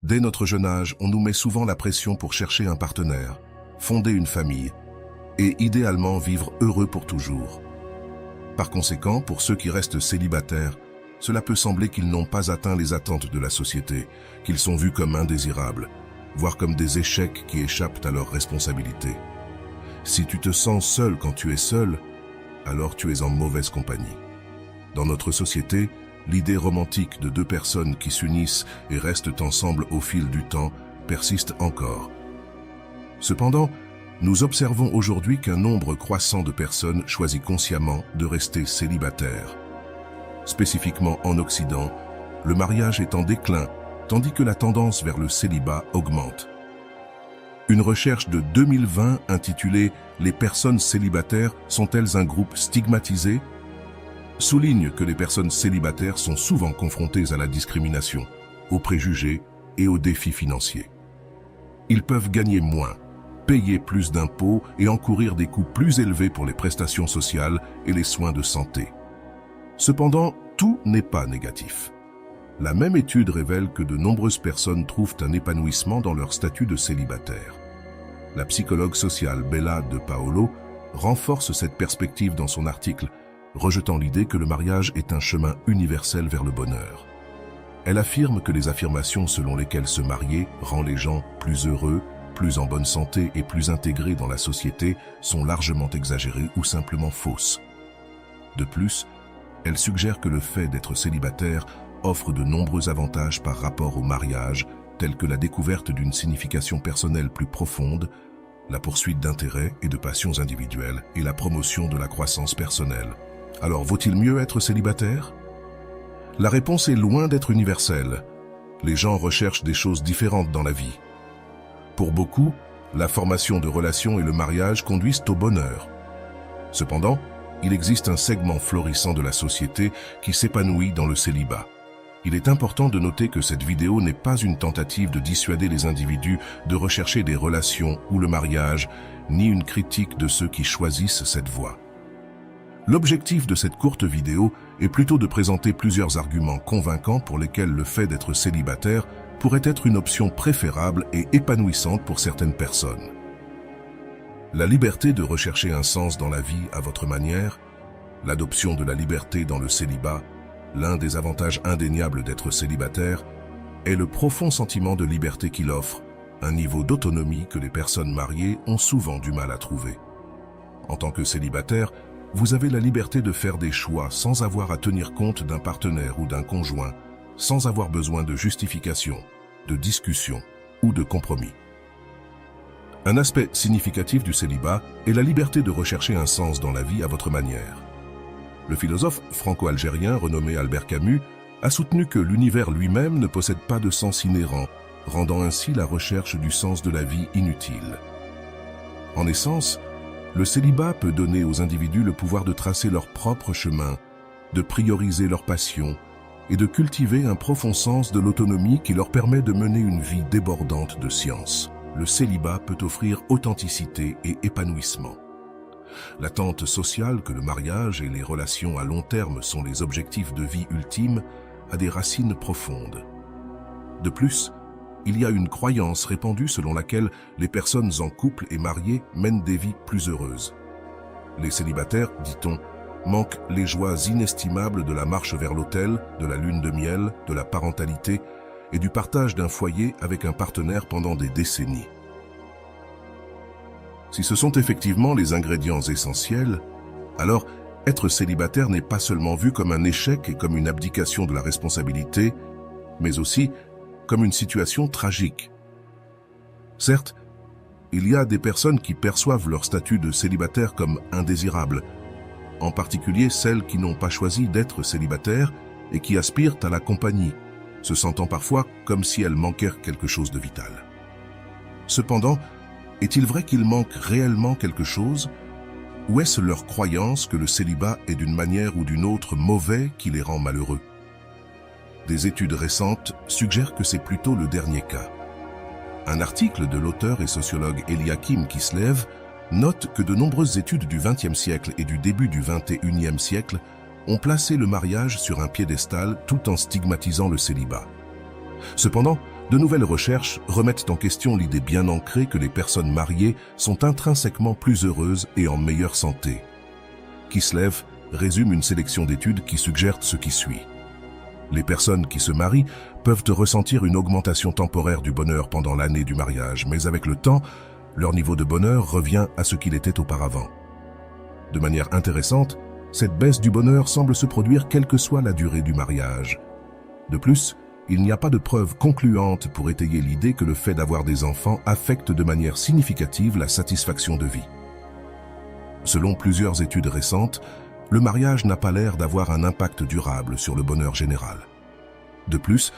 Dès notre jeune âge, on nous met souvent la pression pour chercher un partenaire, fonder une famille et idéalement vivre heureux pour toujours. Par conséquent, pour ceux qui restent célibataires, cela peut sembler qu'ils n'ont pas atteint les attentes de la société, qu'ils sont vus comme indésirables, voire comme des échecs qui échappent à leurs responsabilités. Si tu te sens seul quand tu es seul, alors tu es en mauvaise compagnie. Dans notre société, l'idée romantique de deux personnes qui s'unissent et restent ensemble au fil du temps persiste encore. Cependant, nous observons aujourd'hui qu'un nombre croissant de personnes choisit consciemment de rester célibataires. Spécifiquement en Occident, le mariage est en déclin, tandis que la tendance vers le célibat augmente. Une recherche de 2020 intitulée « Les personnes célibataires sont-elles un groupe stigmatisé ?» souligne que les personnes célibataires sont souvent confrontées à la discrimination, aux préjugés et aux défis financiers. Ils peuvent gagner moins, payer plus d'impôts et encourir des coûts plus élevés pour les prestations sociales et les soins de santé. Cependant, tout n'est pas négatif. La même étude révèle que de nombreuses personnes trouvent un épanouissement dans leur statut de célibataire. La psychologue sociale Bella De Paolo renforce cette perspective dans son article, rejetant l'idée que le mariage est un chemin universel vers le bonheur. Elle affirme que les affirmations selon lesquelles se marier rend les gens plus heureux, plus en bonne santé et plus intégrés dans la société sont largement exagérées ou simplement fausses. De plus, elle suggère que le fait d'être célibataire offre de nombreux avantages par rapport au mariage, tels que la découverte d'une signification personnelle plus profonde, la poursuite d'intérêts et de passions individuelles et la promotion de la croissance personnelle. Alors, vaut-il mieux être célibataire? La réponse est loin d'être universelle. Les gens recherchent des choses différentes dans la vie. Pour beaucoup, la formation de relations et le mariage conduisent au bonheur. Cependant, il existe un segment florissant de la société qui s'épanouit dans le célibat. Il est important de noter que cette vidéo n'est pas une tentative de dissuader les individus de rechercher des relations ou le mariage, ni une critique de ceux qui choisissent cette voie. L'objectif de cette courte vidéo est plutôt de présenter plusieurs arguments convaincants pour lesquels le fait d'être célibataire pourrait être une option préférable et épanouissante pour certaines personnes. La liberté de rechercher un sens dans la vie à votre manière, l'adoption de la liberté dans le célibat, l'un des avantages indéniables d'être célibataire, est le profond sentiment de liberté qu'il offre, un niveau d'autonomie que les personnes mariées ont souvent du mal à trouver. En tant que célibataire, vous avez la liberté de faire des choix sans avoir à tenir compte d'un partenaire ou d'un conjoint, sans avoir besoin de justification, de discussion ou de compromis. Un aspect significatif du célibat est la liberté de rechercher un sens dans la vie à votre manière. Le philosophe franco-algérien renommé Albert Camus a soutenu que l'univers lui-même ne possède pas de sens inhérent, rendant ainsi la recherche du sens de la vie inutile. En essence, le célibat peut donner aux individus le pouvoir de tracer leur propre chemin, de prioriser leurs passions et de cultiver un profond sens de l'autonomie qui leur permet de mener une vie débordante de science. Le célibat peut offrir authenticité et épanouissement. L'attente sociale que le mariage et les relations à long terme sont les objectifs de vie ultimes a des racines profondes. De plus, il y a une croyance répandue selon laquelle les personnes en couple et mariées mènent des vies plus heureuses. Les célibataires, dit-on, manquent les joies inestimables de la marche vers l'autel, de la lune de miel, de la parentalité et du partage d'un foyer avec un partenaire pendant des décennies. Si ce sont effectivement les ingrédients essentiels, alors être célibataire n'est pas seulement vu comme un échec et comme une abdication de la responsabilité, mais aussi comme une situation tragique. Certes, il y a des personnes qui perçoivent leur statut de célibataire comme indésirable, en particulier celles qui n'ont pas choisi d'être célibataires et qui aspirent à la compagnie, se sentant parfois comme si elles manquèrent quelque chose de vital. Cependant, est-il vrai qu'il manque réellement quelque chose, ou est-ce leur croyance que le célibat est d'une manière ou d'une autre mauvais qui les rend malheureux? Des études récentes suggèrent que c'est plutôt le dernier cas. Un article de l'auteur et sociologue Eliakim Kislev note que de nombreuses études du XXe siècle et du début du XXIe siècle ont placé le mariage sur un piédestal tout en stigmatisant le célibat. Cependant, De nouvelles recherches remettent en question l'idée bien ancrée que les personnes mariées sont intrinsèquement plus heureuses et en meilleure santé. Kislev résume une sélection d'études qui suggèrent ce qui suit. Les personnes qui se marient peuvent ressentir une augmentation temporaire du bonheur pendant l'année du mariage, mais avec le temps, leur niveau de bonheur revient à ce qu'il était auparavant. De manière intéressante, cette baisse du bonheur semble se produire quelle que soit la durée du mariage. De plus, il n'y a pas de preuve concluante pour étayer l'idée que le fait d'avoir des enfants affecte de manière significative la satisfaction de vie. Selon plusieurs études récentes, le mariage n'a pas l'air d'avoir un impact durable sur le bonheur général. De plus,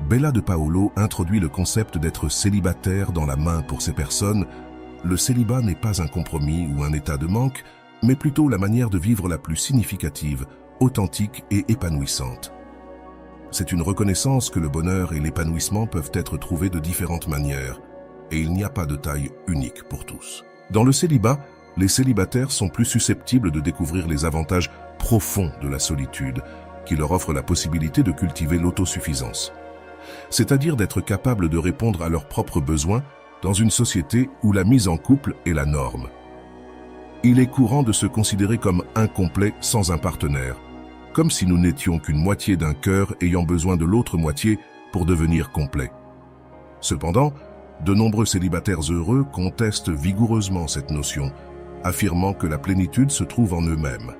Bella de Paolo introduit le concept d'être célibataire dans la main pour ces personnes. Le célibat n'est pas un compromis ou un état de manque, mais plutôt la manière de vivre la plus significative, authentique et épanouissante. C'est une reconnaissance que le bonheur et l'épanouissement peuvent être trouvés de différentes manières, et il n'y a pas de taille unique pour tous. Dans le célibat, les célibataires sont plus susceptibles de découvrir les avantages profonds de la solitude, qui leur offrent la possibilité de cultiver l'autosuffisance. C'est-à-dire d'être capables de répondre à leurs propres besoins dans une société où la mise en couple est la norme. Il est courant de se considérer comme incomplet sans un partenaire, comme si nous n'étions qu'une moitié d'un cœur ayant besoin de l'autre moitié pour devenir complet. Cependant, de nombreux célibataires heureux contestent vigoureusement cette notion, affirmant que la plénitude se trouve en eux-mêmes.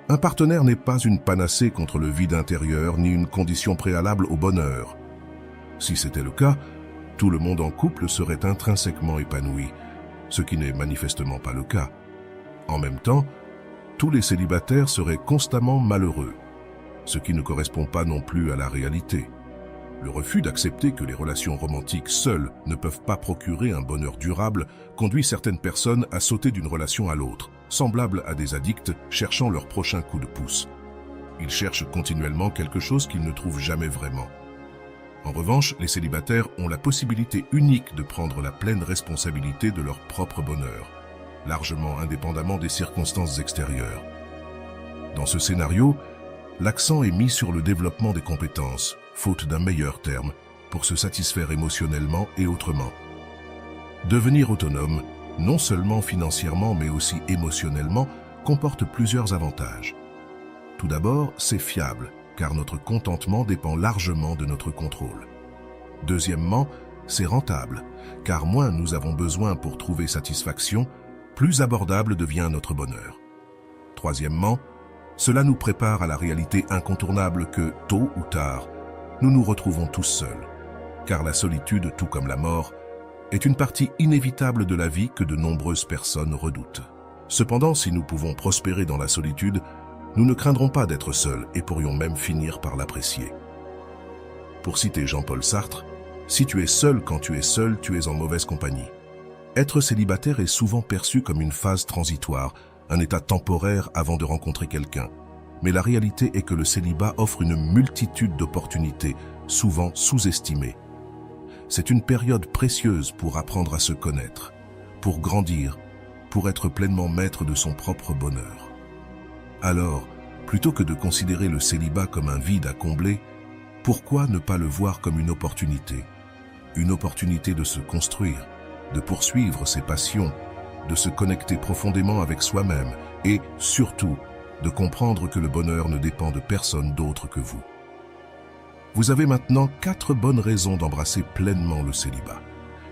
Un partenaire n'est pas une panacée contre le vide intérieur ni une condition préalable au bonheur. Si c'était le cas, tout le monde en couple serait intrinsèquement épanoui, ce qui n'est manifestement pas le cas. En même temps, tous les célibataires seraient constamment malheureux, ce qui ne correspond pas non plus à la réalité. Le refus d'accepter que les relations romantiques seules ne peuvent pas procurer un bonheur durable conduit certaines personnes à sauter d'une relation à l'autre, semblables à des addicts cherchant leur prochain coup de pouce. Ils cherchent continuellement quelque chose qu'ils ne trouvent jamais vraiment. En revanche, les célibataires ont la possibilité unique de prendre la pleine responsabilité de leur propre bonheur, largement indépendamment des circonstances extérieures. Dans ce scénario, l'accent est mis sur le développement des compétences, faute d'un meilleur terme, pour se satisfaire émotionnellement et autrement. Devenir autonome, non seulement financièrement mais aussi émotionnellement, comporte plusieurs avantages. Tout d'abord, c'est fiable, car notre contentement dépend largement de notre contrôle. Deuxièmement, c'est rentable, car moins nous avons besoin pour trouver satisfaction, plus abordable devient notre bonheur. Troisièmement, cela nous prépare à la réalité incontournable que, tôt ou tard, nous nous retrouvons tous seuls, car la solitude, tout comme la mort, est une partie inévitable de la vie que de nombreuses personnes redoutent. Cependant, si nous pouvons prospérer dans la solitude, nous ne craindrons pas d'être seuls et pourrions même finir par l'apprécier. Pour citer Jean-Paul Sartre, « Si tu es seul quand tu es seul, tu es en mauvaise compagnie ». Être célibataire est souvent perçu comme une phase transitoire, un état temporaire avant de rencontrer quelqu'un. Mais la réalité est que le célibat offre une multitude d'opportunités, souvent sous-estimées. C'est une période précieuse pour apprendre à se connaître, pour grandir, pour être pleinement maître de son propre bonheur. Alors, plutôt que de considérer le célibat comme un vide à combler, pourquoi ne pas le voir comme une opportunité de se construire, de poursuivre ses passions, de se connecter profondément avec soi-même et, surtout, de comprendre que le bonheur ne dépend de personne d'autre que vous. Vous avez maintenant 4 bonnes raisons d'embrasser pleinement le célibat.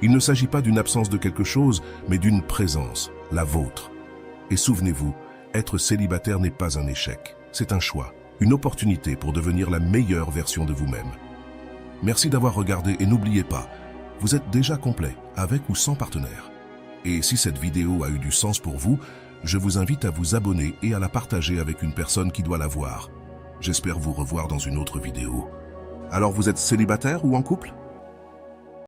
Il ne s'agit pas d'une absence de quelque chose, mais d'une présence, la vôtre. Et souvenez-vous, être célibataire n'est pas un échec, c'est un choix, une opportunité pour devenir la meilleure version de vous-même. Merci d'avoir regardé et n'oubliez pas, vous êtes déjà complet, avec ou sans partenaire. Et si cette vidéo a eu du sens pour vous, je vous invite à vous abonner et à la partager avec une personne qui doit la voir. J'espère vous revoir dans une autre vidéo. Alors vous êtes célibataire ou en couple ?